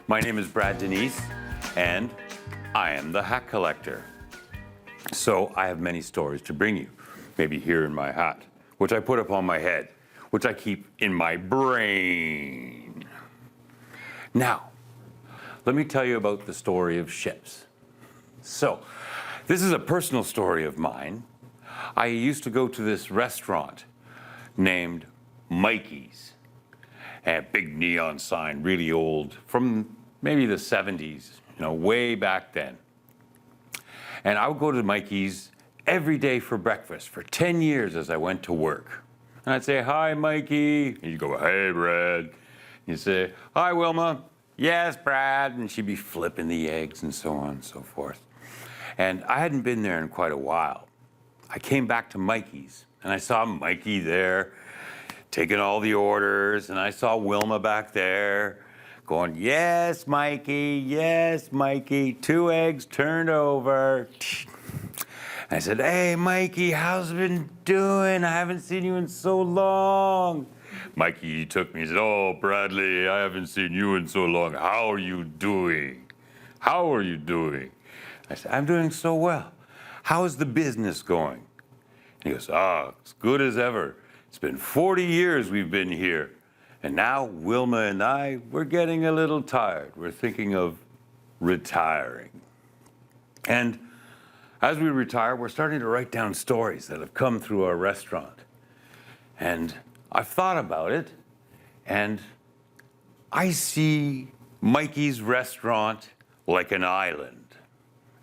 My name is Brad Denise, and I am the Hat Collector. So I have many stories to bring you, maybe here in my hat, which I put up on my head, which I keep in my brain. Now, let me tell you about the story of ships. So, this is a personal story of mine. I used to go to this restaurant named Mikey's. A big neon sign, really old, from maybe the 70s, way back then. And I would go to Mikey's every day for breakfast for 10 years as I went to work. And I'd say, "Hi, Mikey." And you'd go, "Hey, Brad." You'd say, "Hi, Wilma." "Yes, Brad." And she'd be flipping the eggs and so on and so forth. And I hadn't been there in quite a while. I came back to Mikey's and I saw Mikey there taking all the orders, and I saw Wilma back there going, "Yes, Mikey, yes, Mikey, 2 eggs turned over." I said, "Hey, Mikey, how's it been doing? I haven't seen you in so long." Mikey took me and said, "Oh, Bradley, I haven't seen you in so long. How are you doing? How are you doing?" I said, "I'm doing so well. How is the business going?" And he goes, "As good as ever. It's been 40 years we've been here. And now Wilma and I, we're getting a little tired. We're thinking of retiring." And as we retire, we're starting to write down stories that have come through our restaurant. And I've thought about it, and I see Mikey's restaurant like an island.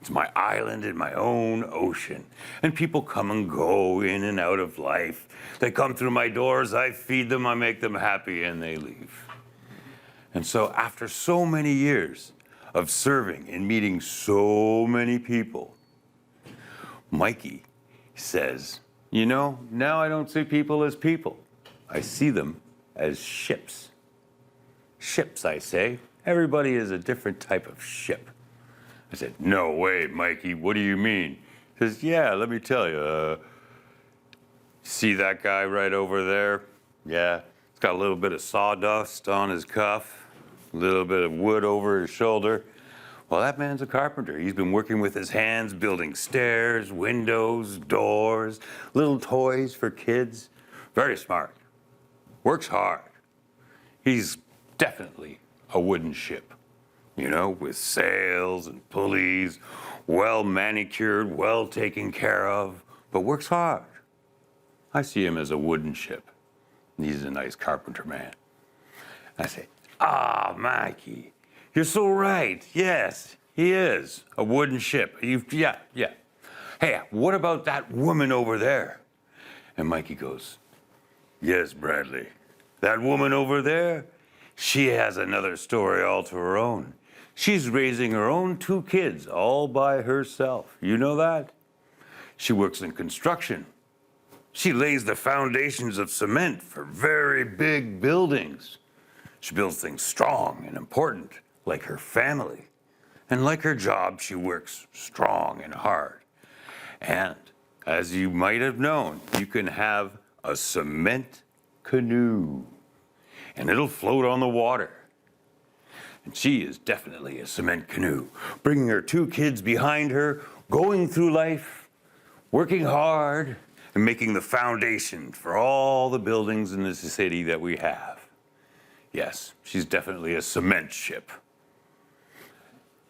It's my island in my own ocean. And people come and go in and out of life. They come through my doors, I feed them, I make them happy, and they leave. And so after so many years of serving and meeting so many people, Mikey says, now I don't see people as people. I see them as ships. Ships, I say. Everybody is a different type of ship. I said, "No way, Mikey, what do you mean?" He says, "Yeah, let me tell you. See that guy right over there? Yeah, he's got a little bit of sawdust on his cuff, a little bit of wood over his shoulder. Well, that man's a carpenter. He's been working with his hands, building stairs, windows, doors, little toys for kids. Very smart. Works hard. He's definitely a wooden ship. With sails and pulleys, well manicured, well taken care of, but works hard. I see him as a wooden ship. And he's a nice carpenter man." I say, "Mikey, you're so right. Yes, he is a wooden ship. Yeah. Hey, what about that woman over there?" And Mikey goes, "Yes, Bradley, that woman over there, she has another story all to her own. She's raising her own 2 kids all by herself. You know that? She works in construction. She lays the foundations of cement for very big buildings. She builds things strong and important, like her family. And like her job, she works strong and hard. And as you might have known, you can have a cement canoe, and it'll float on the water. And she is definitely a cement canoe, bringing her 2 kids behind her, going through life, working hard, and making the foundation for all the buildings in this city that we have. Yes, she's definitely a cement ship."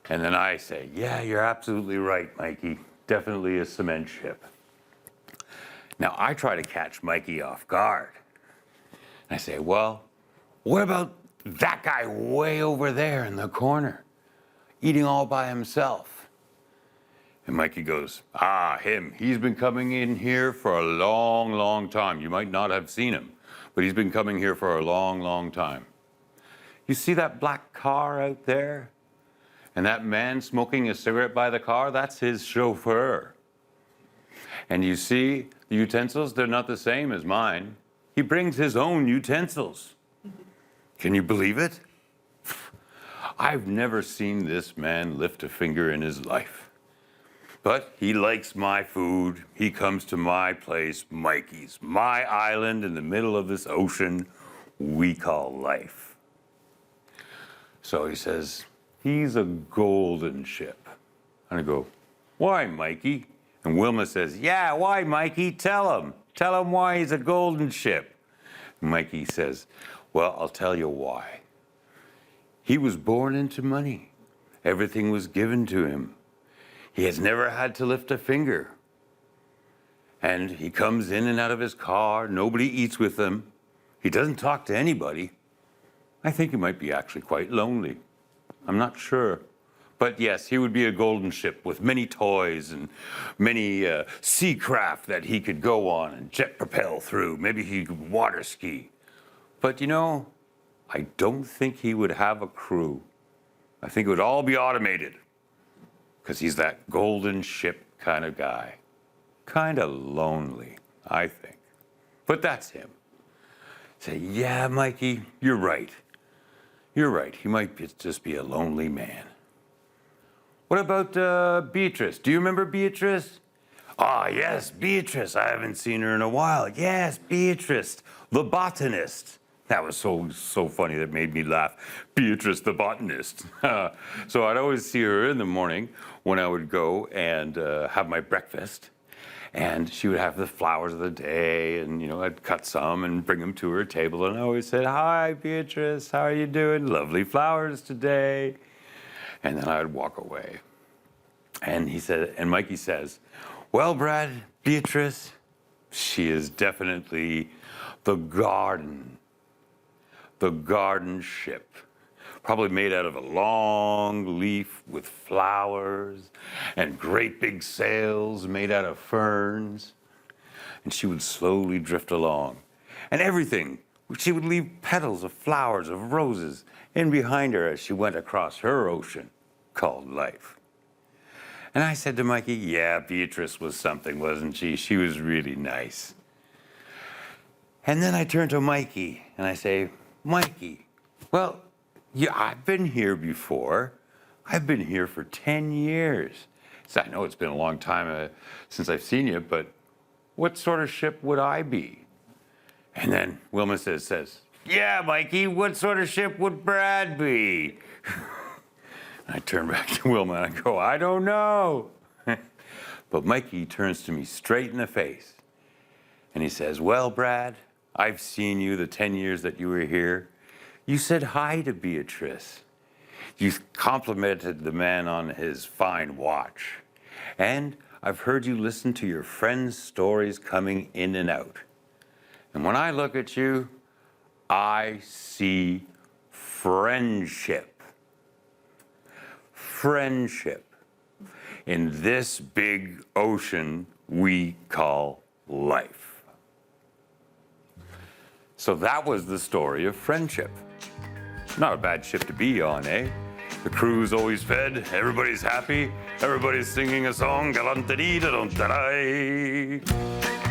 And then I say, "Yeah, you're absolutely right, Mikey. Definitely a cement ship." Now, I try to catch Mikey off guard. I say, "Well, what about that guy way over there in the corner, eating all by himself?" And Mikey goes, "Him. He's been coming in here for a long, long time. You might not have seen him, but he's been coming here for a long, long time. You see that black car out there? And that man smoking a cigarette by the car, that's his chauffeur. And you see the utensils, they're not the same as mine. He brings his own utensils. Can you believe it? I've never seen this man lift a finger in his life. But he likes my food. He comes to my place, Mikey's, my island in the middle of this ocean we call life." So he says, he's a golden ship. And I go, why, Mikey? And Wilma says, yeah, why, Mikey? Tell him. Tell him why he's a golden ship. And Mikey says, well, I'll tell you why. He was born into money. Everything was given to him. He has never had to lift a finger. And he comes in and out of his car. Nobody eats with him. He doesn't talk to anybody. I think he might be actually quite lonely. I'm not sure. But yes, he would be a golden ship with many toys and many sea craft that he could go on and jet propel through. Maybe he could water ski. But you know, I don't think he would have a crew. I think it would all be automated because he's that golden ship kind of guy. Kind of lonely, I think. But that's him. Say, yeah, Mikey, you're right. You're right. He might just be a lonely man. What about Beatrice? Do you remember Beatrice? Ah, yes, Beatrice. I haven't seen her in a while. Yes, Beatrice, the botanist. That was so funny. That made me laugh. Beatrice, the botanist. So I'd always see her in the morning when I would go and have my breakfast. And she would have the flowers of the day, and you know, I'd cut some and bring them to her table. And I always said, "Hi, Beatrice. How are you doing? Lovely flowers today." And then I would walk away. And he said, and Mikey says, "Well, Brad, Beatrice, she is definitely the garden ship. Probably made out of a long leaf with flowers and great big sails made out of ferns." And she would slowly drift along. And everything, she would leave petals of flowers, of roses, in behind her as she went across her ocean called life. And I said to Mikey, yeah, Beatrice was something, wasn't she? She was really nice. And then I turned to Mikey and I say, Mikey, well, yeah, I've been here before. I've been here for 10 years. So I know it's been a long time since I've seen you, but what sort of ship would I be? And then Wilma says, yeah, Mikey, what sort of ship would Brad be? I turn back to Wilma and I go, I don't know. But Mikey turns to me straight in the face and he says, well, Brad, I've seen you the 10 years that you were here. You said hi to Beatrice. You complimented the man on his fine watch. And I've heard you listen to your friends' stories coming in and out. And when I look at you, I see friendship. Friendship in this big ocean we call life. So that was the story of friendship. Not a bad ship to be on, eh? The crew's always fed, everybody's happy, everybody's singing a song, galantadee-da-dum-da-dee.